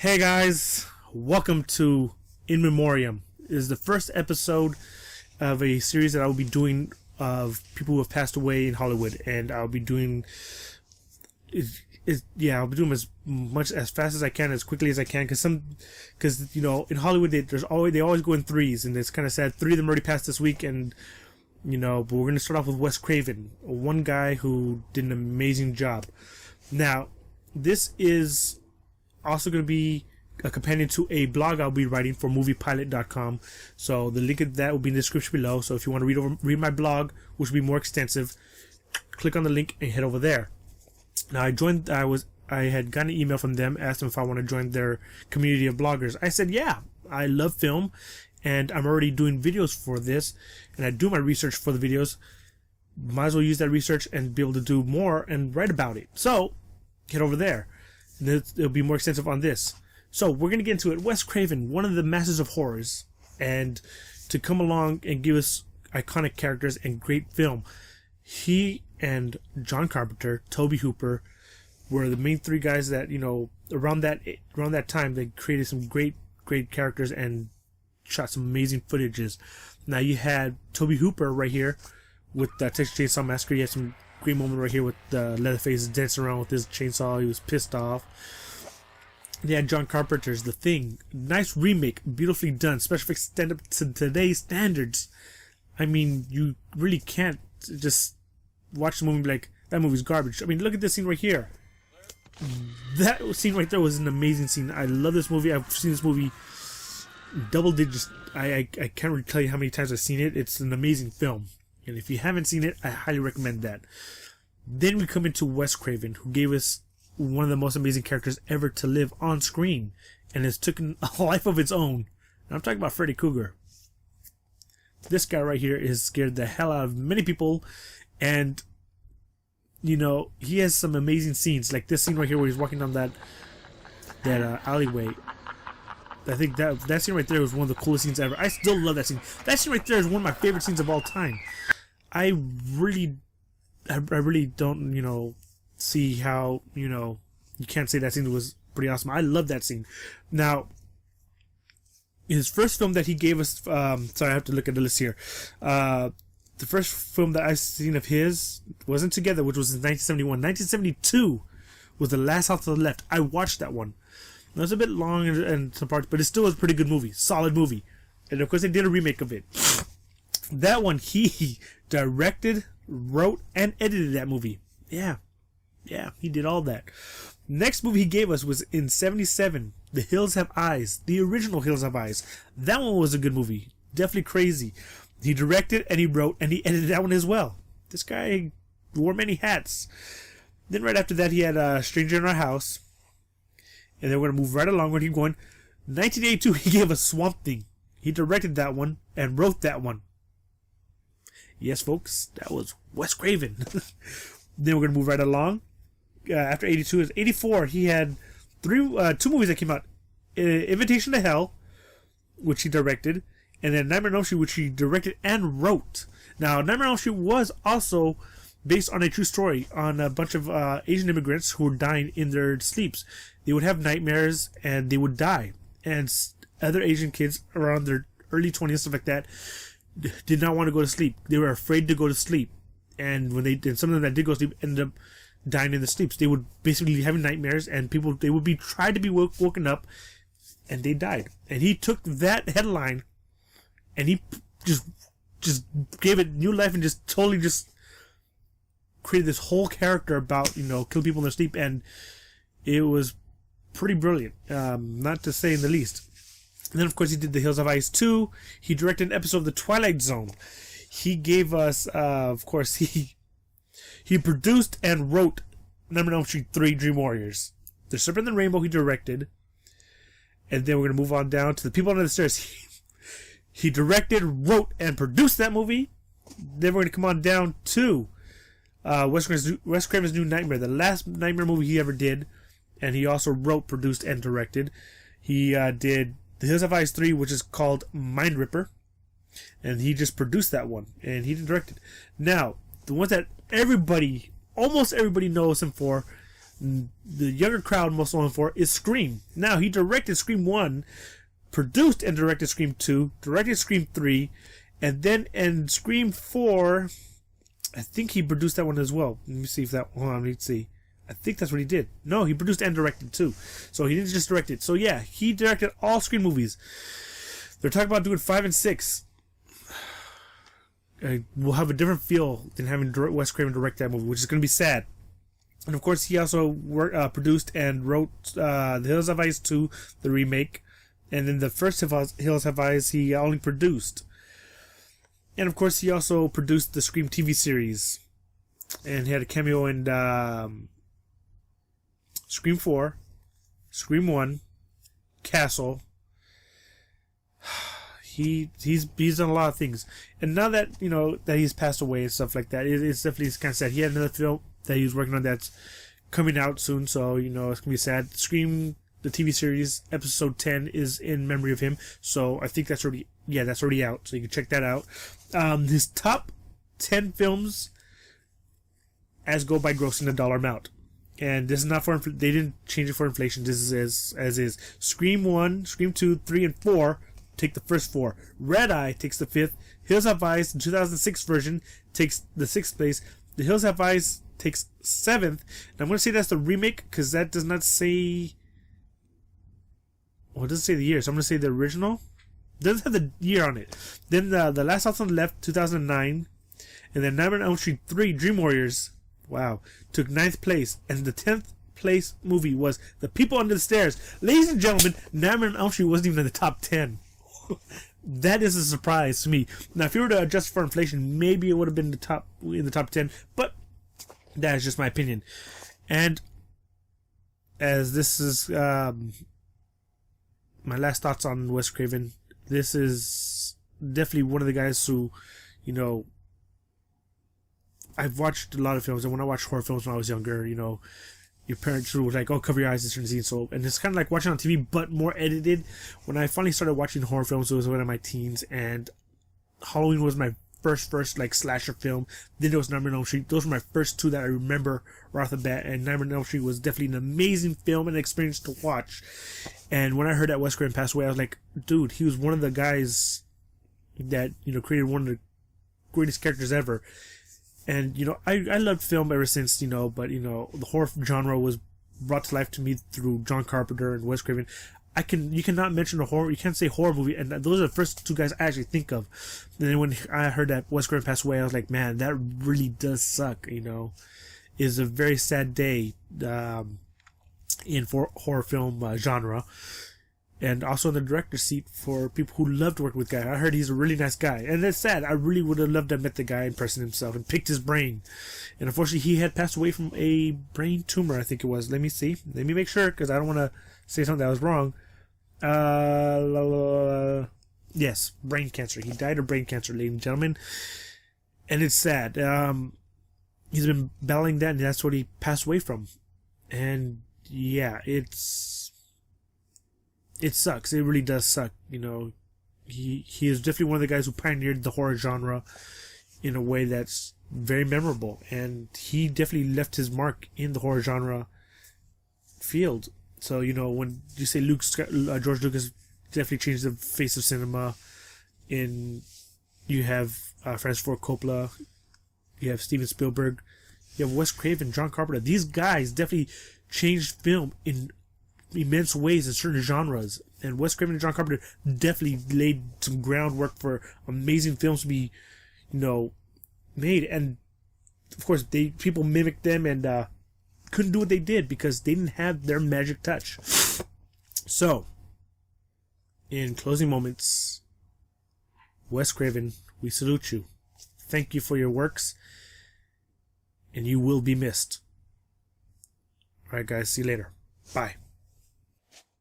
Hey guys, welcome to In Memoriam. This is the first episode of a series that I will be doing of people who have passed away in Hollywood, and I'll be doing I'll be doing as fast as I can, as quickly as I can, because in Hollywood they always go in threes, and it's kind of sad. 3 of them already passed this week, and but we're going to start off with Wes Craven, one guy who did an amazing job. Now, this is also going to be a companion to a blog I'll be writing for Moviepilot.com. So the link of that will be in the description below. So if you want to read my blog, which will be more extensive, click on the link and head over there. Now I had gotten an email from them, asked them if I want to join their community of bloggers. I said, yeah, I love film, and I'm already doing videos for this, and I do my research for the videos. Might as well use that research and be able to do more and write about it. So head over there. It'll be more extensive on this. So we're going to get into it. Wes Craven, one of the masters of horrors, and to come along and give us iconic characters and great film. He and John Carpenter, Tobe Hooper, were the main 3 guys that, around that time, they created some great characters and shot some amazing footages. Now you had Tobe Hooper right here with Texas Chainsaw Massacre. He had some great moment right here with Leatherface dancing around with his chainsaw. He was pissed off. Yeah, John Carpenter's The Thing. Nice remake, beautifully done. Special effects stand up to today's standards. I mean, you really can't just watch the movie and be like, that movie's garbage. I mean, look at this scene right here. That scene right there was an amazing scene. I love this movie. I've seen this movie double digits. I can't really tell you how many times I've seen it. It's an amazing film. And if you haven't seen it, I highly recommend that. Then we come into Wes Craven, who gave us one of the most amazing characters ever to live on screen, and has taken a life of its own. And I'm talking about Freddy Krueger. This guy right here has scared the hell out of many people, and he has some amazing scenes, like this scene right here where he's walking down that alleyway. I think that scene right there was one of the coolest scenes ever. I still love that scene. That scene right there is one of my favorite scenes of all time. I really don't, see how, you can't say that scene was pretty awesome. I love that scene. Now, his first film that he gave us, sorry, I have to look at the list here. The first film that I've seen of his wasn't Together, which was in 1971. 1972 was The Last House on the Left. I watched that one. It was a bit long in some parts, but it still was a pretty good movie. Solid movie. And of course they did a remake of it. That one, he directed, wrote, and edited that movie. Yeah, he did all that. Next movie he gave us was in 1977, The Hills Have Eyes. The original Hills Have Eyes. That one was a good movie. Definitely crazy. He directed, and he wrote, and he edited that one as well. This guy wore many hats. Then right after that, he had Stranger in Our House. And then we're going to move right along where he's going. 1982, he gave us Swamp Thing. He directed that one and wrote that one. Yes, folks, that was Wes Craven. Then we're going to move right along. After 82 is 84. He had 2 movies that came out. Invitation to Hell, which he directed. And then Nightmare on Elm Street, which he directed and wrote. Now, Nightmare on Elm Street was also based on a true story on a bunch of Asian immigrants who were dying in their sleeps. They would have nightmares and they would die. And other Asian kids around their early 20s, stuff like that, did not want to go to sleep. They were afraid to go to sleep. And when some of them that did go to sleep ended up dying in the sleeps. They would basically be having nightmares, and they would be tried to be woken up, and they died. And he took that headline and he just gave it new life and just totally just created this whole character about, kill people in their sleep, and it was pretty brilliant, not to say in the least. And then, of course, he did The Hills of Ice 2. He directed an episode of The Twilight Zone. He gave us, of course, he produced and wrote Nightmare on Elm Street 3 Dream Warriors. The Serpent and the Rainbow he directed. And then we're going to move on down to The People Under the Stairs. He directed, wrote, and produced that movie. Then we're going to come on down to Wes Craven's New Nightmare, the last Nightmare movie he ever did. And he also wrote, produced, and directed. He did The Hills Have Eyes 3, which is called Mind Ripper. And he just produced that one. And he directed. Now, the ones that almost everybody knows him for, the younger crowd most known for is Scream. Now, he directed Scream 1, produced and directed Scream 2, directed Scream 3, and then in Scream 4, I think he produced that one as well. Let me see if that, hold on, let's see. I think that's what he did. No, he produced and directed too. So he didn't just direct it. So yeah, he directed all Scream movies. They're talking about doing 5 and 6. We'll have a different feel than having Wes Craven direct that movie, which is going to be sad. And of course, he also produced and wrote The Hills Have Eyes 2, the remake. And then the first Hills Have Eyes he only produced. And of course, he also produced the Scream TV series. And he had a cameo in Scream 4, Scream 1, Castle. He's done a lot of things. And now that, you know, that he's passed away and stuff like that, it's definitely kind of sad. He had another film that he was working on that's coming out soon, so, you know, it's going to be sad. Scream, the TV series, episode 10 is in memory of him, so I think that's already out, so you can check that out. His top 10 films as go by grossing the dollar amount. And this is not for, they didn't change it for inflation, this is as is. Scream 1, Scream 2, 3, and 4 take the first 4. Red Eye takes the 5th. Hills Have Eyes, the 2006 version, takes the 6th place. The Hills Have Eyes takes 7th. And I'm going to say that's the remake, because that does not say... Well, it doesn't say the year, so I'm going to say the original. It doesn't have the year on it. Then the Last House on the Left, 2009. And then Nightmare on Elm Street 3, Dream Warriors, wow, took 9th place. And the 10th place movie was The People Under the Stairs. Ladies and gentlemen, Nightmare on Elm Street wasn't even in the top 10. That is a surprise to me. Now, if you were to adjust for inflation, maybe it would have been in the top 10, but that is just my opinion. And as this is my last thoughts on Wes Craven, this is definitely one of the guys who, you know, I've watched a lot of films, and when I watched horror films when I was younger, you know, your parents were like, oh, cover your eyes, it's your scene. So, and it's kind of like watching on TV, but more edited. When I finally started watching horror films, it was when I was in my teens, and Halloween was my first like slasher film. Then there was Nightmare on Elm Street. Those were my first two that I remember right off the bat, and Nightmare on Elm Street was definitely an amazing film and experience to watch. And when I heard that Wes Craven passed away, I was like, dude, he was one of the guys that, you know, created one of the greatest characters ever. And, you know, I loved film ever since, you know, but, you know, the horror genre was brought to life to me through John Carpenter and Wes Craven. You cannot mention a horror, you can't say horror movie, and those are the first two guys I actually think of. And then when I heard that Wes Craven passed away, I was like, man, that really does suck, you know. It's a very sad day, in horror film genre. And also in the director's seat for people who love to work with guy. I heard he's a really nice guy. And it's sad. I really would have loved to have met the guy in person himself and picked his brain. And unfortunately, he had passed away from a brain tumor, I think it was. Let me see. Let me make sure, because I don't want to say something that was wrong. Yes, brain cancer. He died of brain cancer, ladies and gentlemen. And it's sad. He's been battling that, and that's what he passed away from. And yeah, it sucks. It really does suck. You know, he is definitely one of the guys who pioneered the horror genre in a way that's very memorable, and he definitely left his mark in the horror genre field. So, you know, when you say George Lucas definitely changed the face of cinema, you have Francis Ford Coppola, you have Steven Spielberg, you have Wes Craven, John Carpenter. These guys definitely changed film in immense ways in certain genres, and Wes Craven and John Carpenter definitely laid some groundwork for amazing films to be, you know, made. And of course, people mimicked them and couldn't do what they did because they didn't have their magic touch. So, in closing moments, Wes Craven, we salute you. Thank you for your works, and you will be missed. Alright guys, see you later. Bye.